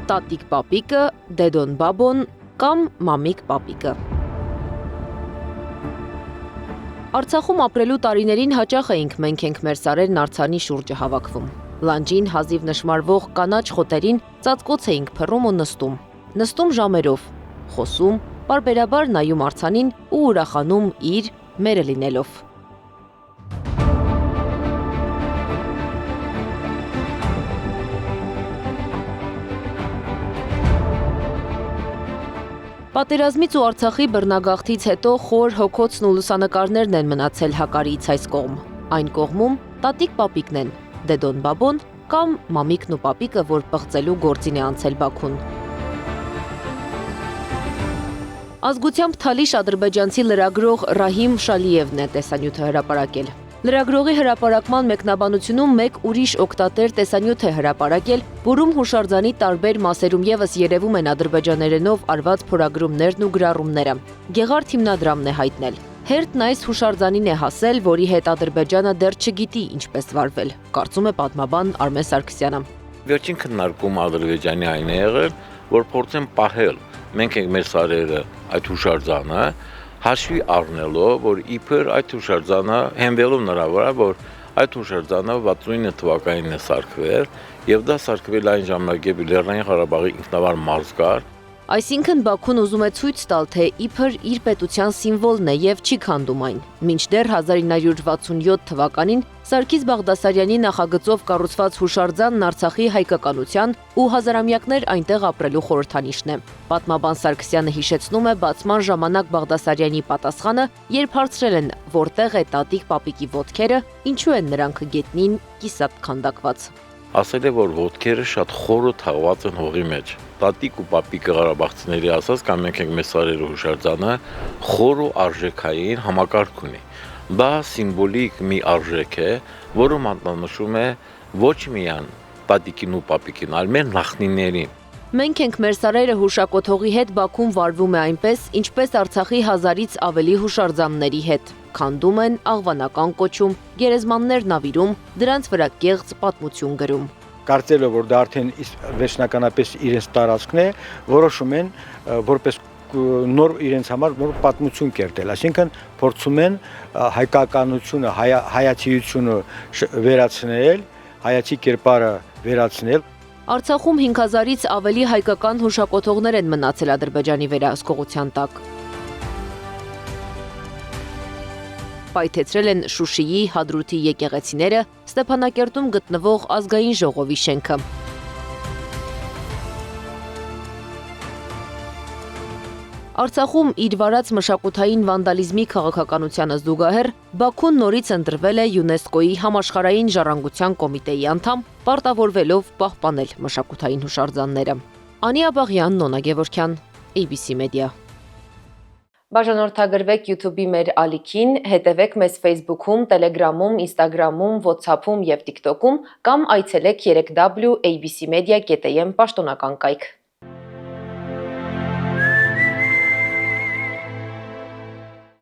տատիկ պապիկը, դեդոն բաբոն կամ մամիկ պապիկը։ Արցախում ապրելու տարիներին հաճախ էինք մենք մեր սարերն արձանի շուրջը հավաքվում։ Լանջին հազիվ նշմարվող կանաչ խոտերին ծածկոց էինք փռում ու նստում ժամերով, խոսում, պարբերաբար նայում արձանին ու ուրախանում իր մերը լինելով։ Պատերազմից ու Արցախի բռնագաղթից հետո խոր հոգոցն ու լուսանկարներն են մնացել հակարից այս կողմ։ Այն կողմում տատիկ պապիկն են, դեդոն բաբոն կամ մամիկն ու պապիկը, որ պղծելու գործին է անցել Բաքուն։ Ազգությամբ թալիշ ադրբեջանցի լրագրող Ռահիմ Շալիևն է տեսանյութը հրապարակել։ Լրագրողի հրապարակման մեկնաբանությունում մեկ ուրիշ օգտատեր տեսանյութ է հրապարակել, որում հուշարձանի տարբեր մասերում ևս երևում են ադրբեջաներենով արված փորագրումներն ու գրառումները։ Գեղարդ հիմնադրամն է հայտնել. Հերթն այս հուշարձանին է հասել, որի հետ Ադրբեջանը դեռ չգիտի ինչպես վարվել, կարծում է պատմաբան Արմեն Սարգսյանը։ Վերջին քննարկումը Ադրբեջանի այն է եղել, որ փորձեն պահել մենք ենք մեր սարերը այդ հուշարձանը, հաշվի առնելով, որ իբր այդ հուշարձանը հենվելով նրա վրա, որ այդ հուշարձանը 69 թվականին է սարքվել եւ դա սարքվել այն ժամանակ, երբ Լեռնային Ղարաբաղի ինքնավար մարզ կար։ Այսինքն Բաքուն ուզում է ցույց տալ, թե իբր իր պետության սիմվոլն է եւ չի քանդում այն։ Մինչդեռ 1967 թվականին Սարգիս Բաղդասարյանի նախագծով կառուցված հուշարձանն Արցախի հայկականության ու հազարամյակներ այնտեղ ապրելու խորհրդանիշն է։ Պատմաբան Սարգսյանը հիշեցնում է բացման ժամանակ Բաղդասարյանի պատասխանը, երբ հարցրել են, որտեղ է տատիկ պապիկի ոտքերը, ինչու են նրանք գետնին կիսատ քանդակված։ Ասել է, որ ոտքերը շատ խորը թաղված են հողի մեջ։ Տատիկ ու պապիկը ղարաբաղցիների ասած կամ մենք ենք մեր սարերը հուշարձանը խոր ու արժեքային համակարգ ունի։ Դա սիմվոլիկ մի արժեք է, որը մատնանշում է ոչ միայն տատիկին ու պապիկին, այլ մեր նախնիներին։ Մենք ենք մեր սարերը հուշակոթողի հետ Բաքուն վարվում է այնպես, ինչպես Արցախի 1000-ից ավելի հուշարձանների հետ։ Քանդում են, աղվանական կոչում, գերեզմաններ նավիրում, դրանց վրա կեղծ պատմություն գրում։ Կարծելով, որ դա արդեն վերջնականապես իրենց տարածքն է, որոշում են որպես նոր իրենց համար նոր պատմություն կերտել, այսինքն փորձում են հայկականությունը, հայացիությունը վերացնել, հայացի կերպարը վերացնել։ Արցախում 5000-ից ավելի հայկական հուշակոթողներ են մնացել Ադրբեջանի վերահսկողության տակ։ Պայթեցրել են Շուշիի, Հադրութի եկեղեցիները, Ստեփանակերտում գտնվող ազգային ժողովի շենքը։ Արցախում իր վարած մշակութային վանդալիզմի քաղաքականությանը զուգահեռ Բաքուն նորից ընտրվել է ՅՈՒՆԵՍԿՕ-ի համաշխարհային ժառանգության կոմիտեի անդամ, պարտավորվելով պահպանել մշակութային հուշարձանները։ Անի Աբաղյան, Նոնա Գևորգյան, ABC Media։ Բաժանորդագրվեք YouTube-ի մեր ալիքին, հետևեք մեզ Facebook-ում, Telegram-ում, Instagram-ում, WhatsApp-ում եւ TikTok-ում կամ այցելեք 3w abcmedia.am պաշտոնական կայք։